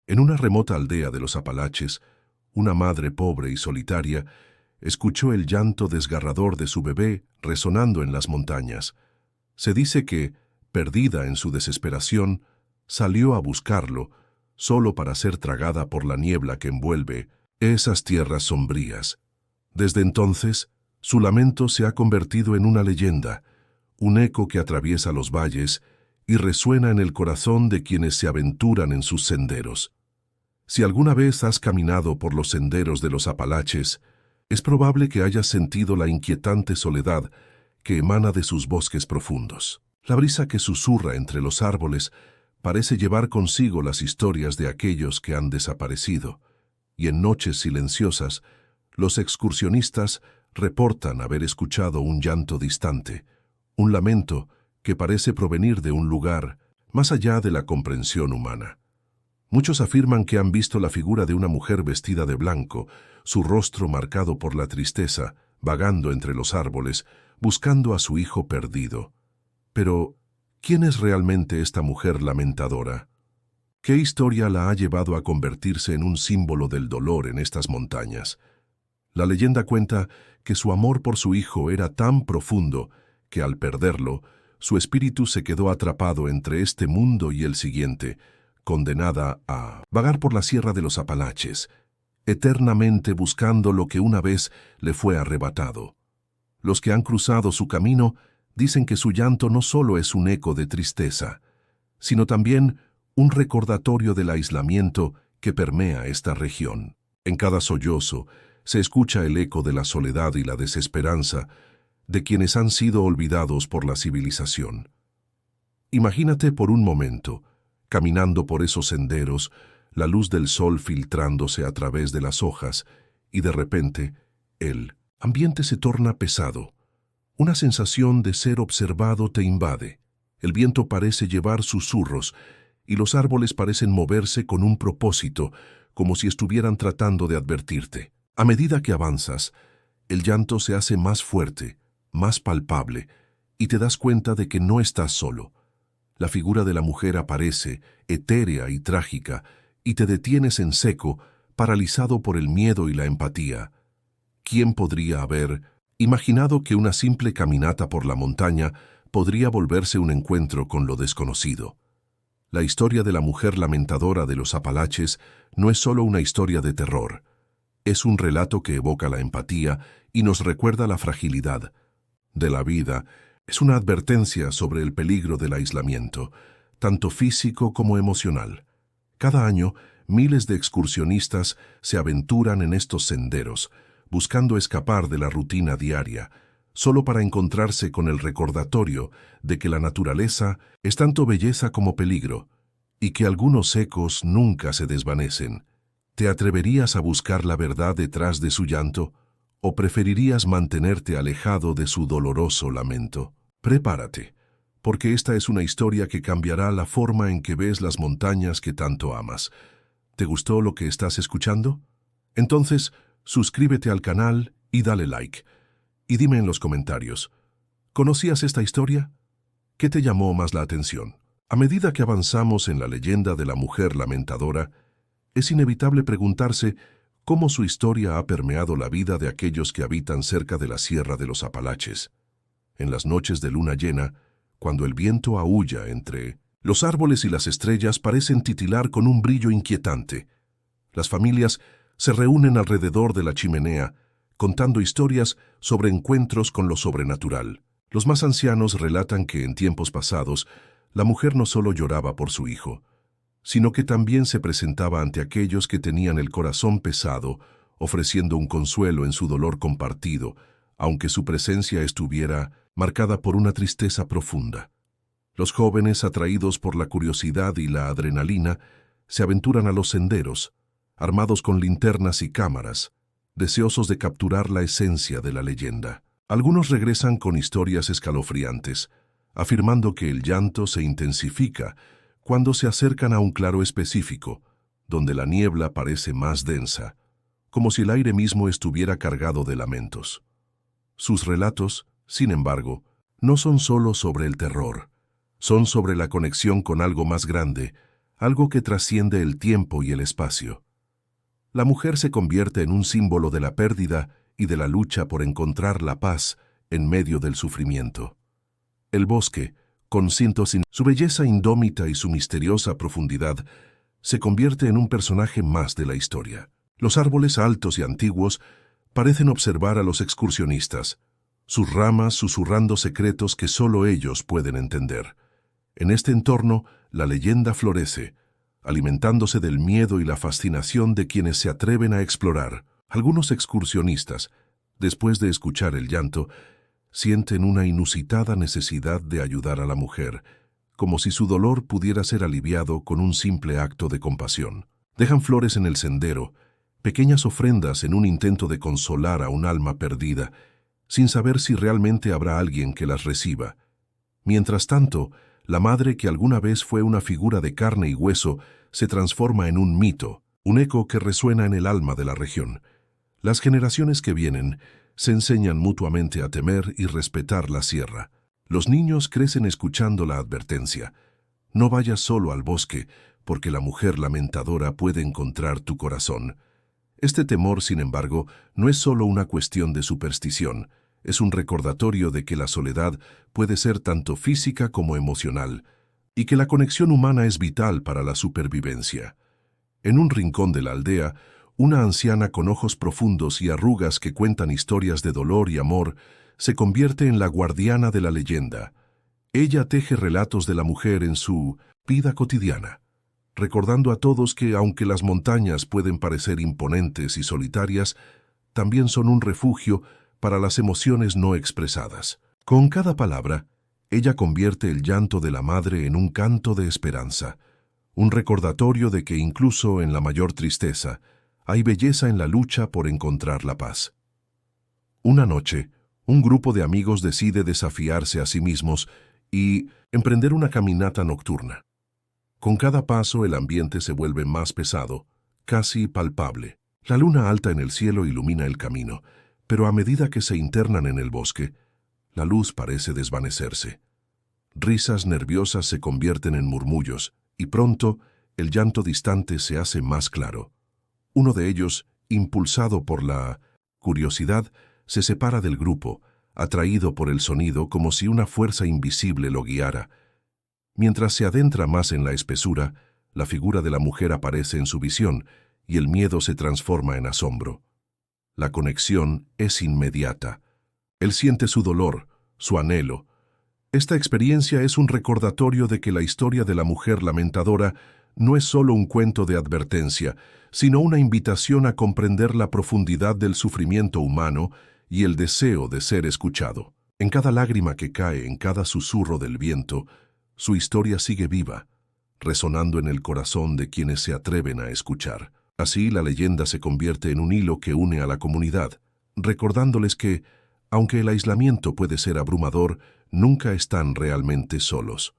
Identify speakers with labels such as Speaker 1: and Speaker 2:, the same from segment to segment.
Speaker 1: En una remota aldea de los Apalaches, una madre pobre y solitaria escuchó el llanto desgarrador de su bebé resonando en las montañas. Se dice que, perdida en su desesperación, salió a buscarlo, solo para ser tragada por la niebla que envuelve esas tierras sombrías. Desde entonces, su lamento se ha convertido en una leyenda, un eco que atraviesa los valles y resuena en el corazón de quienes se aventuran en sus senderos. Si alguna vez has caminado por los senderos de los Apalaches, es probable que hayas sentido la inquietante soledad que emana de sus bosques profundos. La brisa que susurra entre los árboles parece llevar consigo las historias de aquellos que han desaparecido, y en noches silenciosas, los excursionistas reportan haber escuchado un llanto distante, un lamento que parece provenir de un lugar más allá de la comprensión humana. Muchos afirman que han visto la figura de una mujer vestida de blanco, su rostro marcado por la tristeza, vagando entre los árboles, buscando a su hijo perdido. Pero, ¿quién es realmente esta mujer lamentadora? ¿Qué historia la ha llevado a convertirse en un símbolo del dolor en estas montañas? La leyenda cuenta que su amor por su hijo era tan profundo que al perderlo, su espíritu se quedó atrapado entre este mundo y el siguiente, condenada a vagar por la sierra de los Apalaches, eternamente buscando lo que una vez le fue arrebatado. Los que han cruzado su camino dicen que su llanto no solo es un eco de tristeza, sino también un recordatorio del aislamiento que permea esta región. En cada sollozo se escucha el eco de la soledad y la desesperanza de quienes han sido olvidados por la civilización. Imagínate por un momento, caminando por esos senderos, la luz del sol filtrándose a través de las hojas, y de repente, el ambiente se torna pesado. Una sensación de ser observado te invade. El viento parece llevar susurros, y los árboles parecen moverse con un propósito, como si estuvieran tratando de advertirte. A medida que avanzas, el llanto se hace más fuerte, más palpable, y te das cuenta de que no estás solo. La figura de la mujer aparece, etérea y trágica, y te detienes en seco, paralizado por el miedo y la empatía. ¿Quién podría haber imaginado que una simple caminata por la montaña podría volverse un encuentro con lo desconocido? La historia de la mujer lamentadora de los Apalaches no es solo una historia de terror. Es un relato que evoca la empatía y nos recuerda la fragilidad de la vida. Es una advertencia sobre el peligro del aislamiento, tanto físico como emocional. Cada año, miles de excursionistas se aventuran en estos senderos, buscando escapar de la rutina diaria, solo para encontrarse con el recordatorio de que la naturaleza es tanto belleza como peligro, y que algunos ecos nunca se desvanecen. ¿Te atreverías a buscar la verdad detrás de su llanto? ¿O preferirías mantenerte alejado de su doloroso lamento? Prepárate, porque esta es una historia que cambiará la forma en que ves las montañas que tanto amas. ¿Te gustó lo que estás escuchando? Entonces, suscríbete al canal y dale like. Y dime en los comentarios, ¿conocías esta historia? ¿Qué te llamó más la atención? A medida que avanzamos en la leyenda de la mujer lamentadora, es inevitable preguntarse cómo su historia ha permeado la vida de aquellos que habitan cerca de la Sierra de los Apalaches. En las noches de luna llena, cuando el viento aúlla entre los árboles y las estrellas parecen titilar con un brillo inquietante. Las familias se reúnen alrededor de la chimenea, contando historias sobre encuentros con lo sobrenatural. Los más ancianos relatan que en tiempos pasados, la mujer no solo lloraba por su hijo, sino que también se presentaba ante aquellos que tenían el corazón pesado, ofreciendo un consuelo en su dolor compartido, aunque su presencia estuviera marcada por una tristeza profunda. Los jóvenes, atraídos por la curiosidad y la adrenalina, se aventuran a los senderos, armados con linternas y cámaras, deseosos de capturar la esencia de la leyenda. Algunos regresan con historias escalofriantes, afirmando que el llanto se intensifica cuando se acercan a un claro específico, donde la niebla parece más densa, como si el aire mismo estuviera cargado de lamentos. Sus relatos, sin embargo, no son solo sobre el terror, son sobre la conexión con algo más grande, algo que trasciende el tiempo y el espacio. La mujer se convierte en un símbolo de la pérdida y de la lucha por encontrar la paz en medio del sufrimiento. El bosque, con su belleza indómita y su misteriosa profundidad, se convierte en un personaje más de la historia. Los árboles altos y antiguos parecen observar a los excursionistas, sus ramas susurrando secretos que solo ellos pueden entender. En este entorno, la leyenda florece, alimentándose del miedo y la fascinación de quienes se atreven a explorar. Algunos excursionistas, después de escuchar el llanto, sienten una inusitada necesidad de ayudar a la mujer, como si su dolor pudiera ser aliviado con un simple acto de compasión. Dejan flores en el sendero, pequeñas ofrendas en un intento de consolar a un alma perdida, sin saber si realmente habrá alguien que las reciba. Mientras tanto, la madre que alguna vez fue una figura de carne y hueso se transforma en un mito, un eco que resuena en el alma de la región. Las generaciones que vienen se enseñan mutuamente a temer y respetar la sierra. Los niños crecen escuchando la advertencia: no vayas solo al bosque, porque la mujer lamentadora puede encontrar tu corazón. Este temor, sin embargo, no es solo una cuestión de superstición, es un recordatorio de que la soledad puede ser tanto física como emocional, y que la conexión humana es vital para la supervivencia. En un rincón de la aldea, una anciana con ojos profundos y arrugas que cuentan historias de dolor y amor se convierte en la guardiana de la leyenda. Ella teje relatos de la mujer en su vida cotidiana, recordando a todos que, aunque las montañas pueden parecer imponentes y solitarias, también son un refugio para las emociones no expresadas. Con cada palabra, ella convierte el llanto de la madre en un canto de esperanza, un recordatorio de que incluso en la mayor tristeza, hay belleza en la lucha por encontrar la paz. Una noche, un grupo de amigos decide desafiarse a sí mismos y emprender una caminata nocturna. Con cada paso el ambiente se vuelve más pesado, casi palpable. La luna alta en el cielo ilumina el camino, pero a medida que se internan en el bosque, la luz parece desvanecerse. Risas nerviosas se convierten en murmullos, y pronto el llanto distante se hace más claro. Uno de ellos, impulsado por la curiosidad, se separa del grupo, atraído por el sonido como si una fuerza invisible lo guiara. Mientras se adentra más en la espesura, la figura de la mujer aparece en su visión y el miedo se transforma en asombro. La conexión es inmediata. Él siente su dolor, su anhelo. Esta experiencia es un recordatorio de que la historia de la mujer lamentadora no es solo un cuento de advertencia, sino una invitación a comprender la profundidad del sufrimiento humano y el deseo de ser escuchado. En cada lágrima que cae, en cada susurro del viento, su historia sigue viva, resonando en el corazón de quienes se atreven a escuchar. Así, la leyenda se convierte en un hilo que une a la comunidad, recordándoles que, aunque el aislamiento puede ser abrumador, nunca están realmente solos.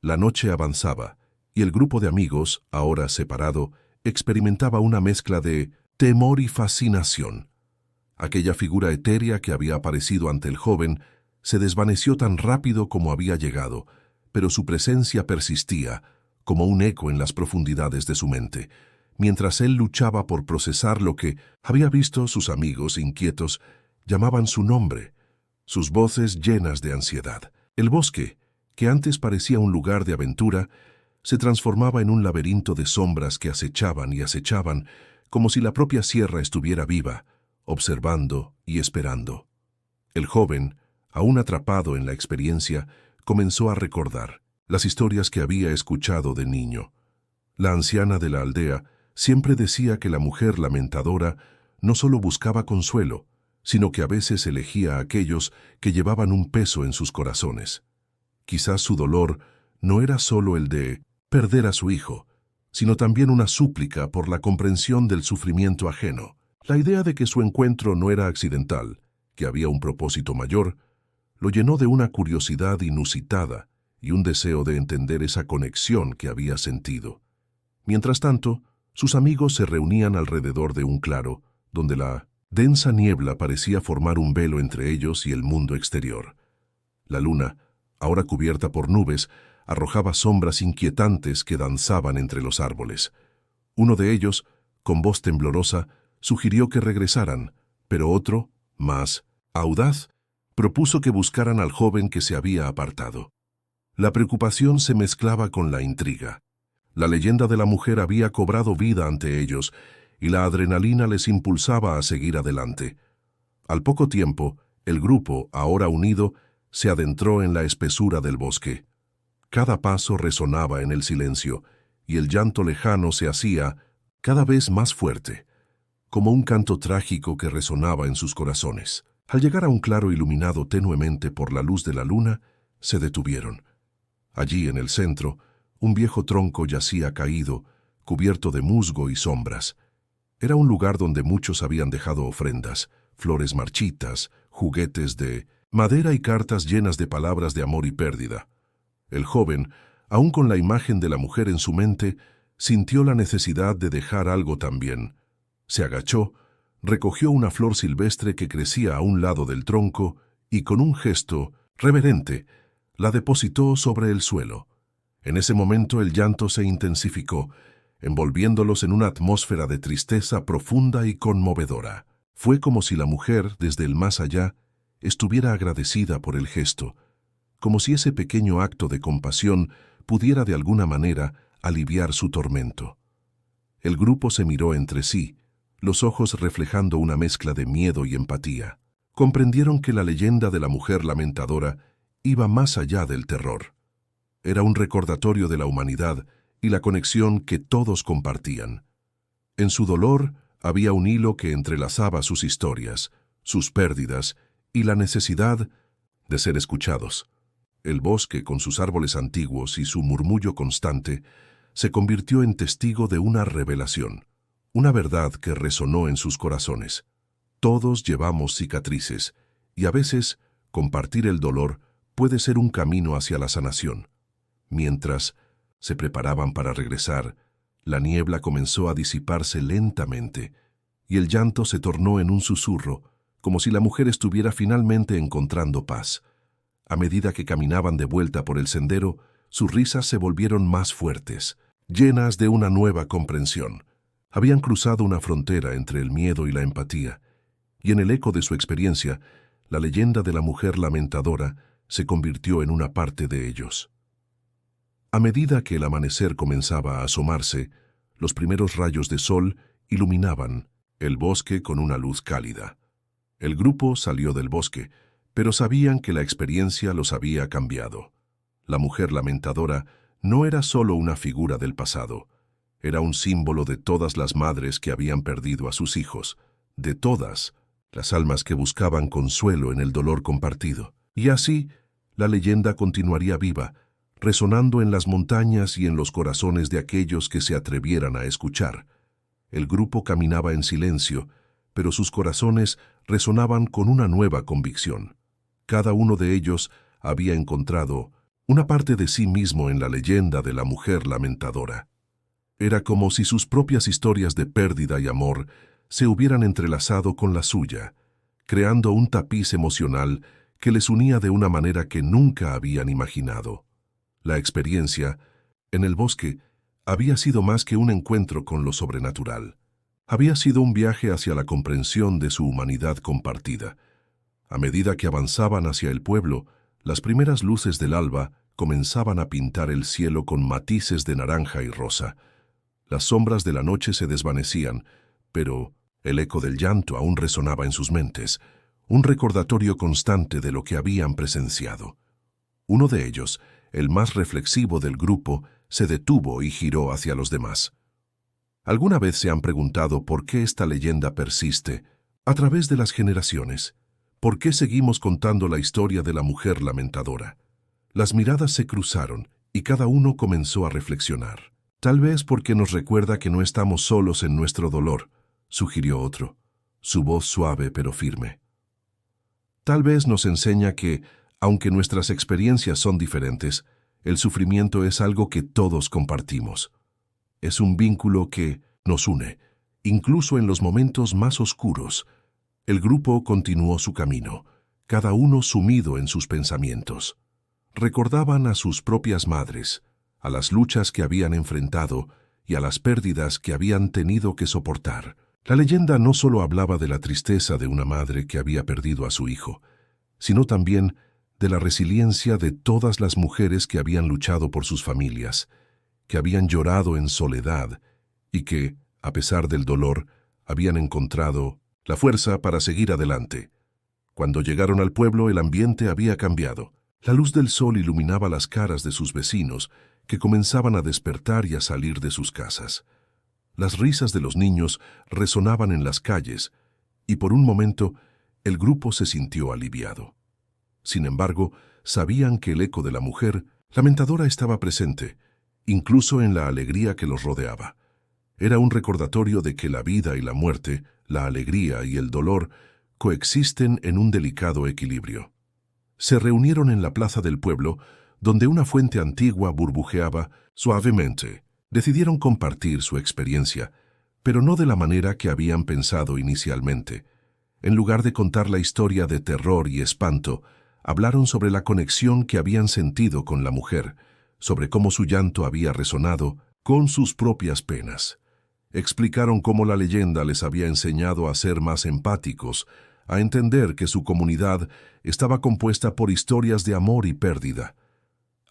Speaker 1: La noche avanzaba, y el grupo de amigos, ahora separado, experimentaba una mezcla de temor y fascinación. Aquella figura etérea que había aparecido ante el joven se desvaneció tan rápido como había llegado, pero su presencia persistía, como un eco en las profundidades de su mente, mientras él luchaba por procesar lo que había visto. Sus amigos inquietos llamaban su nombre, sus voces llenas de ansiedad. El bosque, que antes parecía un lugar de aventura, se transformaba en un laberinto de sombras que acechaban y acechaban, como si la propia sierra estuviera viva, observando y esperando. El joven, aún atrapado en la experiencia, comenzó a recordar las historias que había escuchado de niño. La anciana de la aldea siempre decía que la mujer lamentadora no solo buscaba consuelo, sino que a veces elegía a aquellos que llevaban un peso en sus corazones. Quizás su dolor no era solo el de perder a su hijo, sino también una súplica por la comprensión del sufrimiento ajeno. La idea de que su encuentro no era accidental, que había un propósito mayor, lo llenó de una curiosidad inusitada y un deseo de entender esa conexión que había sentido. Mientras tanto, sus amigos se reunían alrededor de un claro, donde la densa niebla parecía formar un velo entre ellos y el mundo exterior. La luna, ahora cubierta por nubes, arrojaba sombras inquietantes que danzaban entre los árboles. Uno de ellos, con voz temblorosa, sugirió que regresaran, pero otro, más audaz, propuso que buscaran al joven que se había apartado. La preocupación se mezclaba con la intriga. La leyenda de la mujer había cobrado vida ante ellos, y la adrenalina les impulsaba a seguir adelante. Al poco tiempo, el grupo, ahora unido, se adentró en la espesura del bosque. Cada paso resonaba en el silencio, y el llanto lejano se hacía cada vez más fuerte, como un canto trágico que resonaba en sus corazones. Al llegar a un claro iluminado tenuemente por la luz de la luna, se detuvieron. Allí, en el centro, un viejo tronco yacía caído, cubierto de musgo y sombras. Era un lugar donde muchos habían dejado ofrendas, flores marchitas, juguetes de madera y cartas llenas de palabras de amor y pérdida. El joven, aún con la imagen de la mujer en su mente, sintió la necesidad de dejar algo también. Se agachó, recogió una flor silvestre que crecía a un lado del tronco y, con un gesto reverente, la depositó sobre el suelo. En ese momento el llanto se intensificó, envolviéndolos en una atmósfera de tristeza profunda y conmovedora. Fue como si la mujer, desde el más allá, estuviera agradecida por el gesto, como si ese pequeño acto de compasión pudiera de alguna manera aliviar su tormento. El grupo se miró entre sí, los ojos reflejando una mezcla de miedo y empatía. Comprendieron que la leyenda de la mujer lamentadora iba más allá del terror. Era un recordatorio de la humanidad y la conexión que todos compartían. En su dolor había un hilo que entrelazaba sus historias, sus pérdidas y la necesidad de ser escuchados. El bosque, con sus árboles antiguos y su murmullo constante, se convirtió en testigo de una revelación, una verdad que resonó en sus corazones. Todos llevamos cicatrices, y a veces compartir el dolor puede ser un camino hacia la sanación. Mientras se preparaban para regresar, la niebla comenzó a disiparse lentamente, y el llanto se tornó en un susurro, como si la mujer estuviera finalmente encontrando paz. A medida que caminaban de vuelta por el sendero, sus risas se volvieron más fuertes, llenas de una nueva comprensión. Habían cruzado una frontera entre el miedo y la empatía, y en el eco de su experiencia, la leyenda de la mujer lamentadora se convirtió en una parte de ellos. A medida que el amanecer comenzaba a asomarse, los primeros rayos de sol iluminaban el bosque con una luz cálida. El grupo salió del bosque, pero sabían que la experiencia los había cambiado. La mujer lamentadora no era solo una figura del pasado, era un símbolo de todas las madres que habían perdido a sus hijos, de todas las almas que buscaban consuelo en el dolor compartido. Y así, la leyenda continuaría viva, resonando en las montañas y en los corazones de aquellos que se atrevieran a escuchar. El grupo caminaba en silencio, pero sus corazones resonaban con una nueva convicción. Cada uno de ellos había encontrado una parte de sí mismo en la leyenda de la mujer lamentadora. Era como si sus propias historias de pérdida y amor se hubieran entrelazado con la suya, creando un tapiz emocional que les unía de una manera que nunca habían imaginado. La experiencia, en el bosque, había sido más que un encuentro con lo sobrenatural. Había sido un viaje hacia la comprensión de su humanidad compartida. A medida que avanzaban hacia el pueblo, las primeras luces del alba comenzaban a pintar el cielo con matices de naranja y rosa. Las sombras de la noche se desvanecían, pero el eco del llanto aún resonaba en sus mentes, un recordatorio constante de lo que habían presenciado. Uno de ellos, el más reflexivo del grupo, se detuvo y giró hacia los demás. ¿Alguna vez se han preguntado por qué esta leyenda persiste a través de las generaciones? ¿Por qué seguimos contando la historia de la mujer lamentadora? Las miradas se cruzaron y cada uno comenzó a reflexionar. Tal vez porque nos recuerda que no estamos solos en nuestro dolor, sugirió otro, su voz suave pero firme. Tal vez nos enseña que, aunque nuestras experiencias son diferentes, el sufrimiento es algo que todos compartimos. Es un vínculo que nos une, incluso en los momentos más oscuros. El grupo continuó su camino, cada uno sumido en sus pensamientos. recordaban a sus propias madres, a las luchas que habían enfrentado y a las pérdidas que habían tenido que soportar. La leyenda no solo hablaba de la tristeza de una madre que había perdido a su hijo, sino también de la resiliencia de todas las mujeres que habían luchado por sus familias, que habían llorado en soledad y que, a pesar del dolor, habían encontrado la fuerza para seguir adelante. Cuando llegaron al pueblo, el ambiente había cambiado. La luz del sol iluminaba las caras de sus vecinos, que comenzaban a despertar y a salir de sus casas. Las risas de los niños resonaban en las calles, y por un momento el grupo se sintió aliviado. Sin embargo, sabían que el eco de la mujer lamentadora estaba presente, incluso en la alegría que los rodeaba. Era un recordatorio de que la vida y la muerte, la alegría y el dolor, coexisten en un delicado equilibrio. Se reunieron en la plaza del pueblo, donde una fuente antigua burbujeaba suavemente. Decidieron compartir su experiencia, pero no de la manera que habían pensado inicialmente. En lugar de contar la historia de terror y espanto, hablaron sobre la conexión que habían sentido con la mujer, sobre cómo su llanto había resonado con sus propias penas. Explicaron cómo la leyenda les había enseñado a ser más empáticos, a entender que su comunidad estaba compuesta por historias de amor y pérdida.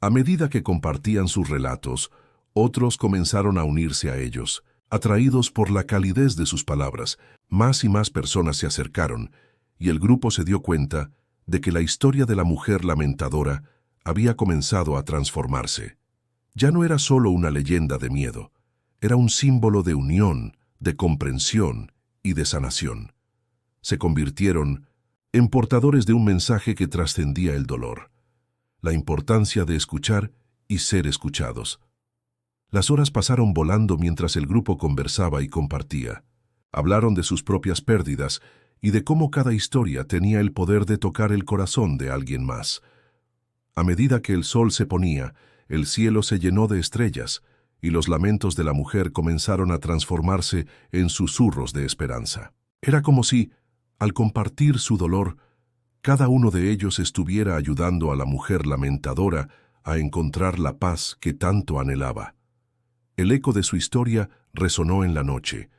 Speaker 1: A medida que compartían sus relatos, otros comenzaron a unirse a ellos. Atraídos por la calidez de sus palabras, más y más personas se acercaron, y el grupo se dio cuenta de que la historia de la mujer lamentadora había comenzado a transformarse. Ya no era solo una leyenda de miedo, era un símbolo de unión, de comprensión y de sanación. Se convirtieron en portadores de un mensaje que trascendía el dolor, la importancia de escuchar y ser escuchados. Las horas pasaron volando mientras el grupo conversaba y compartía. Hablaron de sus propias pérdidas y de cómo cada historia tenía el poder de tocar el corazón de alguien más. A medida que el sol se ponía, el cielo se llenó de estrellas y los lamentos de la mujer comenzaron a transformarse en susurros de esperanza. Era como si, al compartir su dolor, cada uno de ellos estuviera ayudando a la mujer lamentadora a encontrar la paz que tanto anhelaba. El eco de su historia resonó en la noche,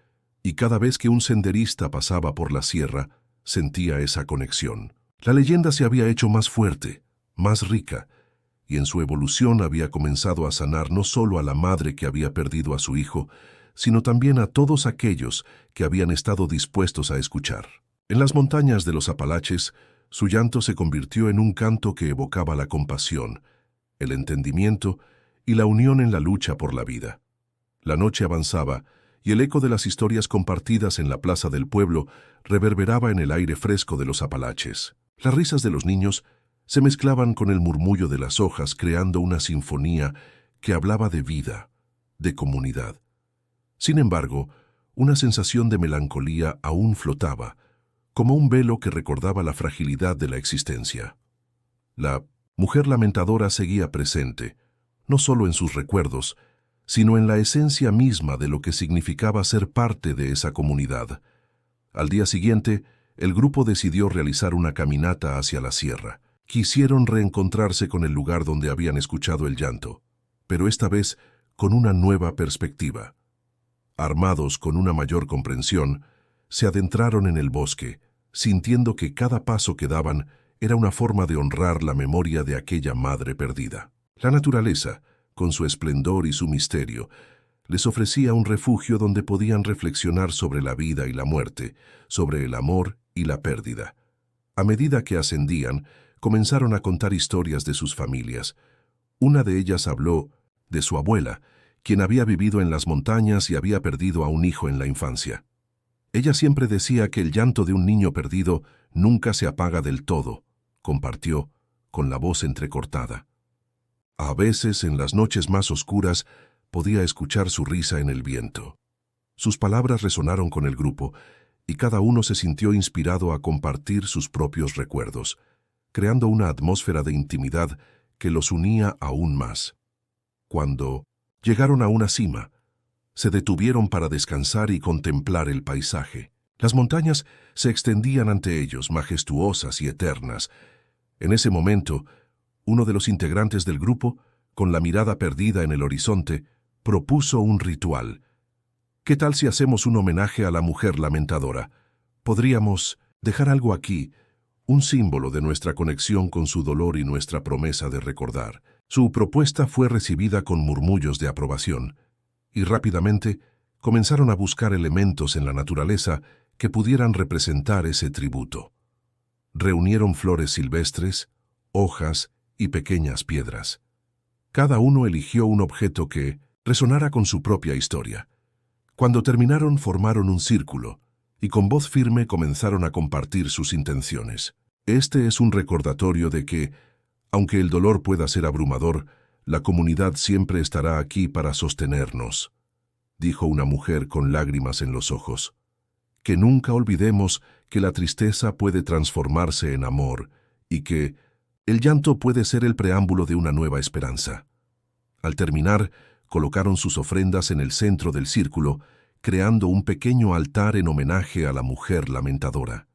Speaker 1: y cada vez que un senderista pasaba por la sierra, sentía esa conexión. La leyenda se había hecho más fuerte, más rica, y en su evolución había comenzado a sanar no solo a la madre que había perdido a su hijo, sino también a todos aquellos que habían estado dispuestos a escuchar. En las montañas de los Apalaches, su llanto se convirtió en un canto que evocaba la compasión, el entendimiento y la unión en la lucha por la vida. La noche avanzaba, y el eco de las historias compartidas en la plaza del pueblo reverberaba en el aire fresco de los Apalaches. Las risas de los niños se mezclaban con el murmullo de las hojas, creando una sinfonía que hablaba de vida, de comunidad. Sin embargo, una sensación de melancolía aún flotaba, como un velo que recordaba la fragilidad de la existencia. La mujer lamentadora seguía presente, no solo en sus recuerdos, sino en la esencia misma de lo que significaba ser parte de esa comunidad. Al día siguiente, el grupo decidió realizar una caminata hacia la sierra. Quisieron reencontrarse con el lugar donde habían escuchado el llanto, pero esta vez con una nueva perspectiva. Armados con una mayor comprensión, se adentraron en el bosque, sintiendo que cada paso que daban era una forma de honrar la memoria de aquella madre perdida. La naturaleza, con su esplendor y su misterio, les ofrecía un refugio donde podían reflexionar sobre la vida y la muerte, sobre el amor y la pérdida. A medida que ascendían, comenzaron a contar historias de sus familias. Una de ellas habló de su abuela, quien había vivido en las montañas y había perdido a un hijo en la infancia. Ella siempre decía que el llanto de un niño perdido nunca se apaga del todo, compartió, con la voz entrecortada. A veces, en las noches más oscuras, podía escuchar su risa en el viento. Sus palabras resonaron con el grupo, y cada uno se sintió inspirado a compartir sus propios recuerdos, creando una atmósfera de intimidad que los unía aún más. Cuando llegaron a una cima, se detuvieron para descansar y contemplar el paisaje. Las montañas se extendían ante ellos, majestuosas y eternas. En ese momento, Uno de los integrantes del grupo, con la mirada perdida en el horizonte, propuso un ritual. ¿Qué tal si hacemos un homenaje a la mujer lamentadora? Podríamos dejar algo aquí, un símbolo de nuestra conexión con su dolor y nuestra promesa de recordar. Su propuesta fue recibida con murmullos de aprobación, y rápidamente comenzaron a buscar elementos en la naturaleza que pudieran representar ese tributo. Reunieron flores silvestres, hojas y pequeñas piedras. Cada uno eligió un objeto que resonara con su propia historia. Cuando terminaron, formaron un círculo y con voz firme comenzaron a compartir sus intenciones. Este es un recordatorio de que, aunque el dolor pueda ser abrumador, la comunidad siempre estará aquí para sostenernos, dijo una mujer con lágrimas en los ojos. Que nunca olvidemos que la tristeza puede transformarse en amor y que el llanto puede ser el preámbulo de una nueva esperanza. Al terminar, colocaron sus ofrendas en el centro del círculo, creando un pequeño altar en homenaje a la mujer lamentadora.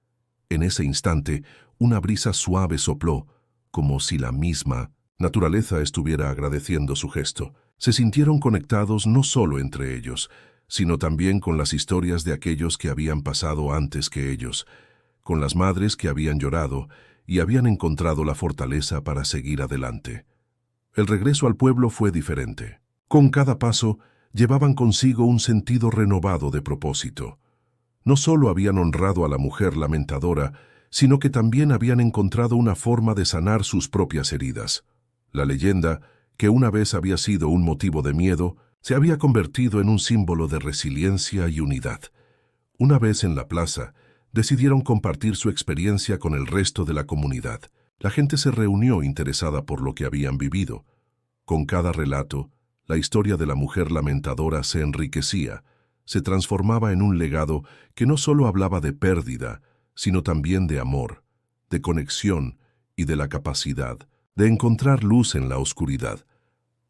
Speaker 1: En ese instante, una brisa suave sopló, como si la misma naturaleza estuviera agradeciendo su gesto. Se sintieron conectados no solo entre ellos, sino también con las historias de aquellos que habían pasado antes que ellos, con las madres que habían llorado y habían encontrado la fortaleza para seguir adelante. El regreso al pueblo fue diferente. Con cada paso, llevaban consigo un sentido renovado de propósito. No solo habían honrado a la mujer lamentadora, sino que también habían encontrado una forma de sanar sus propias heridas. La leyenda, que una vez había sido un motivo de miedo, se había convertido en un símbolo de resiliencia y unidad. Una vez en la plaza, decidieron compartir su experiencia con el resto de la comunidad. La gente se reunió interesada por lo que habían vivido. Con cada relato, la historia de la mujer lamentadora se enriquecía, se transformaba en un legado que no solo hablaba de pérdida, sino también de amor, de conexión y de la capacidad de encontrar luz en la oscuridad.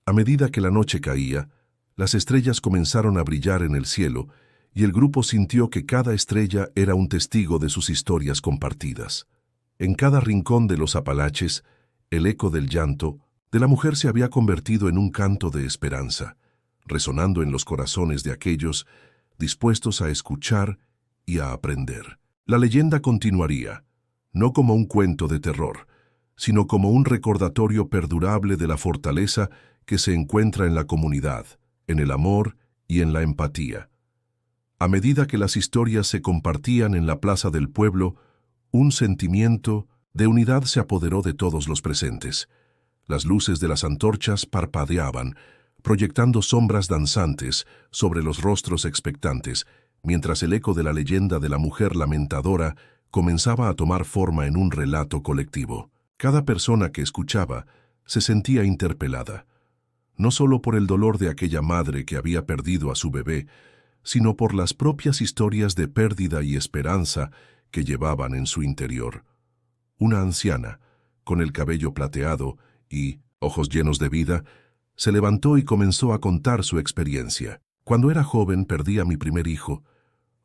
Speaker 1: A medida que la noche caía, las estrellas comenzaron a brillar en el cielo y el grupo sintió que cada estrella era un testigo de sus historias compartidas. En cada rincón de los Apalaches, el eco del llanto de la mujer se había convertido en un canto de esperanza, resonando en los corazones de aquellos dispuestos a escuchar y a aprender. La leyenda continuaría, no como un cuento de terror, sino como un recordatorio perdurable de la fortaleza que se encuentra en la comunidad, en el amor y en la empatía. A medida que las historias se compartían en la plaza del pueblo, un sentimiento de unidad se apoderó de todos los presentes. Las luces de las antorchas parpadeaban, proyectando sombras danzantes sobre los rostros expectantes, mientras el eco de la leyenda de la mujer lamentadora comenzaba a tomar forma en un relato colectivo. Cada persona que escuchaba se sentía interpelada, no solo por el dolor de aquella madre que había perdido a su bebé, sino por las propias historias de pérdida y esperanza que llevaban en su interior. Una anciana, con el cabello plateado y ojos llenos de vida, se levantó y comenzó a contar su experiencia. Cuando era joven perdí a mi primer hijo.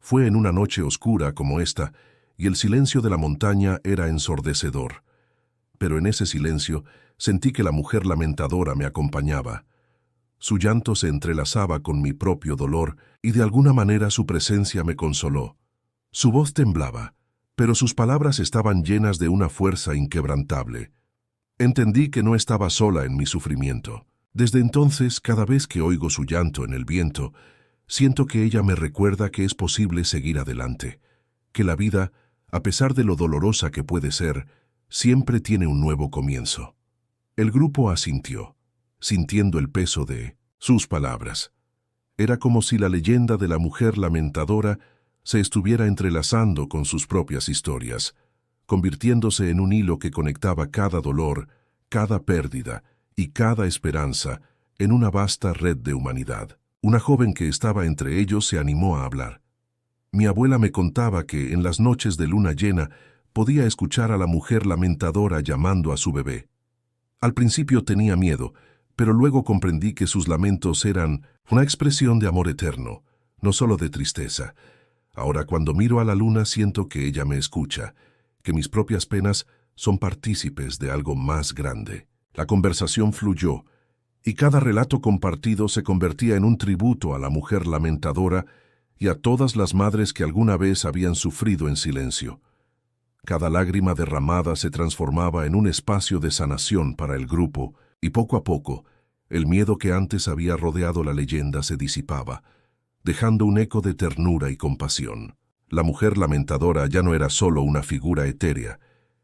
Speaker 1: Fue en una noche oscura como esta, y el silencio de la montaña era ensordecedor. Pero en ese silencio sentí que la mujer lamentadora me acompañaba. Su llanto se entrelazaba con mi propio dolor y de alguna manera su presencia me consoló. Su voz temblaba, pero sus palabras estaban llenas de una fuerza inquebrantable. Entendí que no estaba sola en mi sufrimiento. Desde entonces, cada vez que oigo su llanto en el viento, siento que ella me recuerda que es posible seguir adelante, que la vida, a pesar de lo dolorosa que puede ser, siempre tiene un nuevo comienzo. El grupo asintió, sintiendo el peso de sus palabras. Era como si la leyenda de la mujer lamentadora se estuviera entrelazando con sus propias historias, convirtiéndose en un hilo que conectaba cada dolor, cada pérdida y cada esperanza en una vasta red de humanidad. Una joven que estaba entre ellos se animó a hablar. Mi abuela me contaba que en las noches de luna llena podía escuchar a la mujer lamentadora llamando a su bebé. Al principio tenía miedo, pero luego comprendí que sus lamentos eran una expresión de amor eterno, no solo de tristeza. Ahora cuando miro a la luna siento que ella me escucha, que mis propias penas son partícipes de algo más grande. La conversación fluyó, y cada relato compartido se convertía en un tributo a la mujer lamentadora y a todas las madres que alguna vez habían sufrido en silencio. Cada lágrima derramada se transformaba en un espacio de sanación para el grupo, y poco a poco, el miedo que antes había rodeado la leyenda se disipaba, dejando un eco de ternura y compasión. La mujer lamentadora ya no era solo una figura etérea,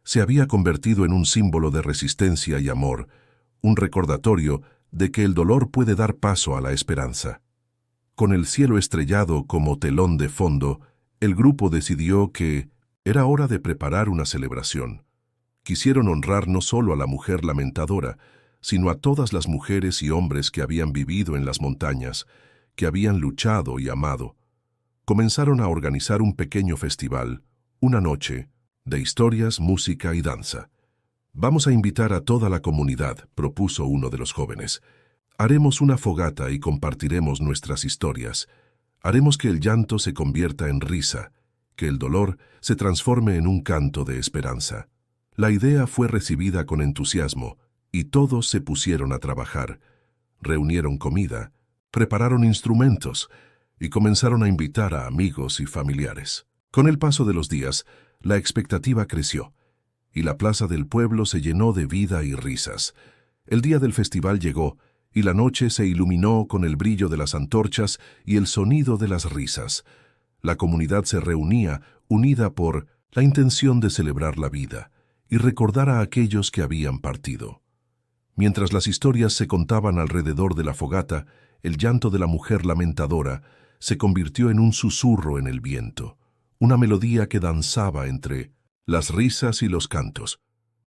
Speaker 1: se había convertido en un símbolo de resistencia y amor, un recordatorio de que el dolor puede dar paso a la esperanza. Con el cielo estrellado como telón de fondo, el grupo decidió que era hora de preparar una celebración. Quisieron honrar no solo a la mujer lamentadora, sino a todas las mujeres y hombres que habían vivido en las montañas, que habían luchado y amado. Comenzaron a organizar un pequeño festival, una noche, de historias, música y danza. «Vamos a invitar a toda la comunidad», propuso uno de los jóvenes. «Haremos una fogata y compartiremos nuestras historias. Haremos que el llanto se convierta en risa, que el dolor se transforme en un canto de esperanza». La idea fue recibida con entusiasmo, y todos se pusieron a trabajar. Reunieron comida, prepararon instrumentos y comenzaron a invitar a amigos y familiares. Con el paso de los días, la expectativa creció, y la plaza del pueblo se llenó de vida y risas. El día del festival llegó, y la noche se iluminó con el brillo de las antorchas y el sonido de las risas. La comunidad se reunía, unida por la intención de celebrar la vida y recordar a aquellos que habían partido. Mientras las historias se contaban alrededor de la fogata, el llanto de la mujer lamentadora se convirtió en un susurro en el viento, una melodía que danzaba entre las risas y los cantos.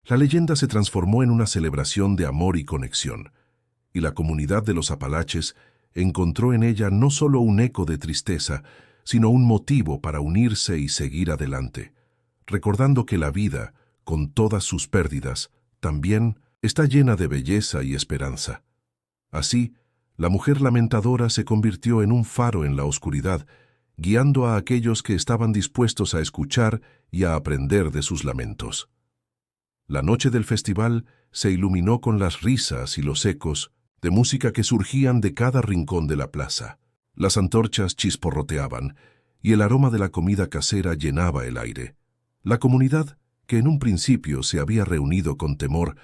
Speaker 1: La leyenda se transformó en una celebración de amor y conexión, y la comunidad de los Apalaches encontró en ella no solo un eco de tristeza, sino un motivo para unirse y seguir adelante, recordando que la vida, con todas sus pérdidas, también está llena de belleza y esperanza. Así, la mujer lamentadora se convirtió en un faro en la oscuridad, guiando a aquellos que estaban dispuestos a escuchar y a aprender de sus lamentos. La noche del festival se iluminó con las risas y los ecos de música que surgían de cada rincón de la plaza. Las antorchas chisporroteaban y el aroma de la comida casera llenaba el aire. La comunidad, que en un principio se había reunido con temor,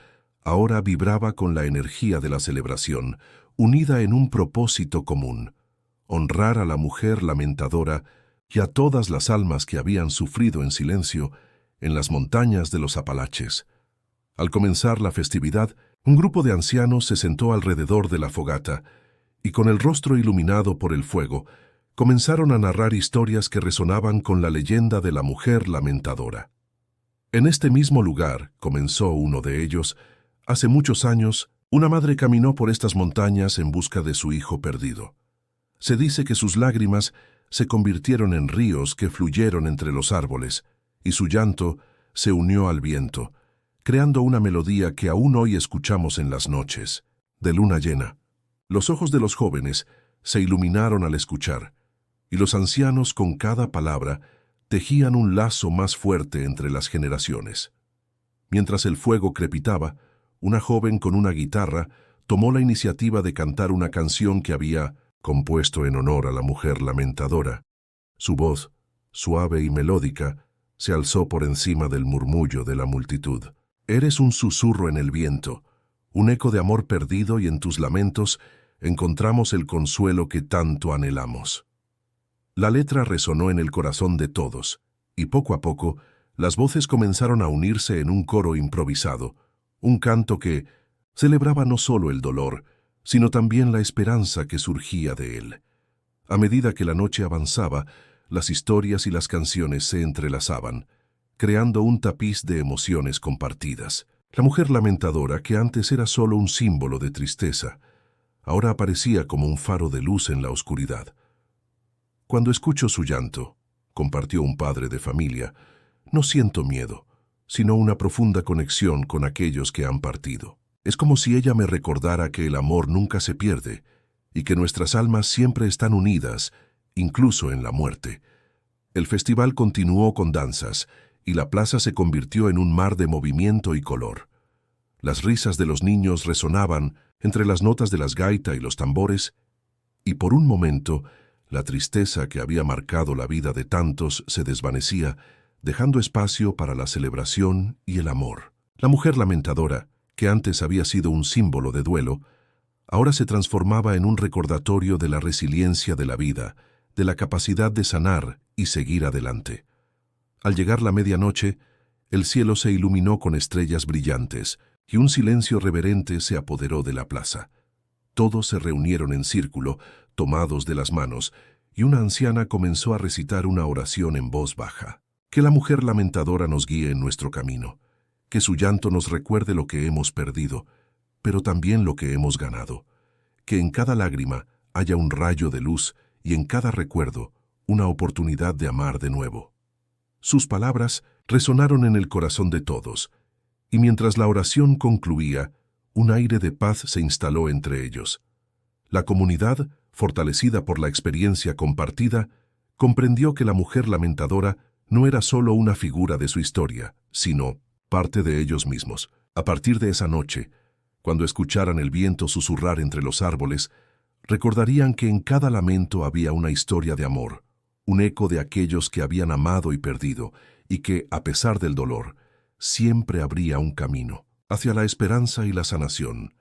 Speaker 1: ahora vibraba con la energía de la celebración, unida en un propósito común: honrar a la mujer lamentadora y a todas las almas que habían sufrido en silencio en las montañas de los Apalaches. Al comenzar la festividad, un grupo de ancianos se sentó alrededor de la fogata y, con el rostro iluminado por el fuego, comenzaron a narrar historias que resonaban con la leyenda de la mujer lamentadora. «En este mismo lugar», comenzó uno de ellos, «hace muchos años, una madre caminó por estas montañas en busca de su hijo perdido. Se dice que sus lágrimas se convirtieron en ríos que fluyeron entre los árboles, y su llanto se unió al viento, creando una melodía que aún hoy escuchamos en las noches, de luna llena». Los ojos de los jóvenes se iluminaron al escuchar, y los ancianos con cada palabra tejían un lazo más fuerte entre las generaciones. Mientras el fuego crepitaba, una joven con una guitarra tomó la iniciativa de cantar una canción que había compuesto en honor a la mujer lamentadora. Su voz, suave y melódica, se alzó por encima del murmullo de la multitud. «Eres un susurro en el viento, un eco de amor perdido, y en tus lamentos encontramos el consuelo que tanto anhelamos». La letra resonó en el corazón de todos, y poco a poco las voces comenzaron a unirse en un coro improvisado, un canto que celebraba no solo el dolor, sino también la esperanza que surgía de él. A medida que la noche avanzaba, las historias y las canciones se entrelazaban, creando un tapiz de emociones compartidas. La mujer lamentadora, que antes era solo un símbolo de tristeza, ahora aparecía como un faro de luz en la oscuridad. «Cuando escucho su llanto», compartió un padre de familia, «no siento miedo, sino una profunda conexión con aquellos que han partido. Es como si ella me recordara que el amor nunca se pierde y que nuestras almas siempre están unidas, incluso en la muerte». El festival continuó con danzas, y la plaza se convirtió en un mar de movimiento y color. Las risas de los niños resonaban entre las notas de las gaitas y los tambores, y por un momento la tristeza que había marcado la vida de tantos se desvanecía, dejando espacio para la celebración y el amor. La mujer lamentadora, que antes había sido un símbolo de duelo, ahora se transformaba en un recordatorio de la resiliencia de la vida, de la capacidad de sanar y seguir adelante. Al llegar la medianoche, el cielo se iluminó con estrellas brillantes y un silencio reverente se apoderó de la plaza. Todos se reunieron en círculo, tomados de las manos, y una anciana comenzó a recitar una oración en voz baja. Que la mujer lamentadora nos guíe en nuestro camino, que su llanto nos recuerde lo que hemos perdido, pero también lo que hemos ganado, que en cada lágrima haya un rayo de luz y en cada recuerdo una oportunidad de amar de nuevo. Sus palabras resonaron en el corazón de todos, y mientras la oración concluía, un aire de paz se instaló entre ellos. La comunidad, fortalecida por la experiencia compartida, comprendió que la mujer lamentadora no era solo una figura de su historia, sino parte de ellos mismos. A partir de esa noche, cuando escucharan el viento susurrar entre los árboles, recordarían que en cada lamento había una historia de amor, un eco de aquellos que habían amado y perdido, y que, a pesar del dolor, siempre habría un camino hacia la esperanza y la sanación.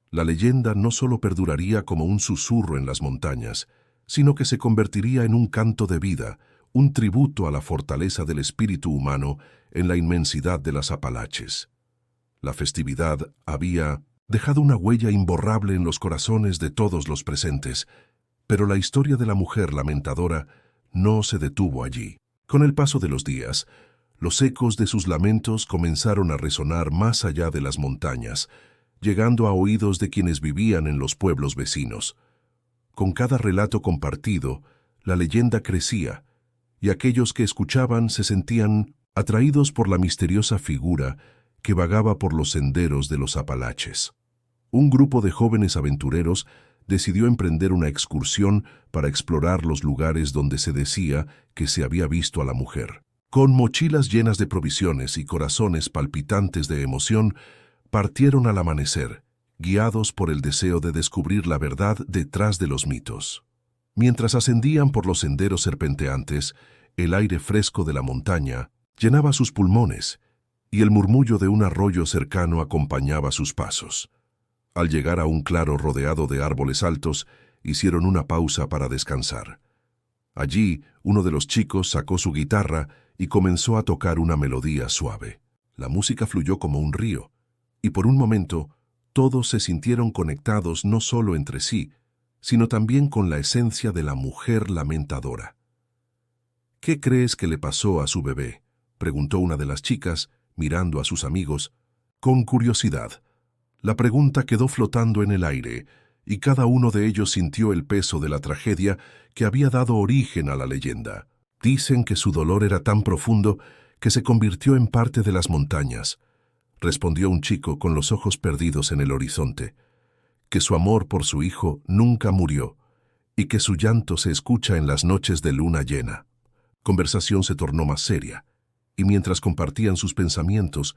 Speaker 1: La leyenda no solo perduraría como un susurro en las montañas, sino que se convertiría en un canto de vida, un tributo a la fortaleza del espíritu humano en la inmensidad de las Apalaches. La festividad había dejado una huella imborrable en los corazones de todos los presentes, pero la historia de la mujer lamentadora no se detuvo allí. Con el paso de los días, los ecos de sus lamentos comenzaron a resonar más allá de las montañas, llegando a oídos de quienes vivían en los pueblos vecinos. Con cada relato compartido, la leyenda crecía, y aquellos que escuchaban se sentían atraídos por la misteriosa figura que vagaba por los senderos de los Apalaches. Un grupo de jóvenes aventureros decidió emprender una excursión para explorar los lugares donde se decía que se había visto a la mujer. Con mochilas llenas de provisiones y corazones palpitantes de emoción, partieron al amanecer, guiados por el deseo de descubrir la verdad detrás de los mitos. Mientras ascendían por los senderos serpenteantes, el aire fresco de la montaña llenaba sus pulmones y el murmullo de un arroyo cercano acompañaba sus pasos. Al llegar a un claro rodeado de árboles altos, hicieron una pausa para descansar. Allí, uno de los chicos sacó su guitarra y comenzó a tocar una melodía suave. La música fluyó como un río, y por un momento todos se sintieron conectados no solo entre sí, sino también con la esencia de la mujer lamentadora. ¿Qué crees que le pasó a su bebé?, preguntó una de las chicas, mirando a sus amigos, con curiosidad. La pregunta quedó flotando en el aire, y cada uno de ellos sintió el peso de la tragedia que había dado origen a la leyenda. Dicen que su dolor era tan profundo que se convirtió en parte de las montañas, respondió un chico con los ojos perdidos en el horizonte, que su amor por su hijo nunca murió, y que su llanto se escucha en las noches de luna llena. Conversación se tornó más seria, y mientras compartían sus pensamientos,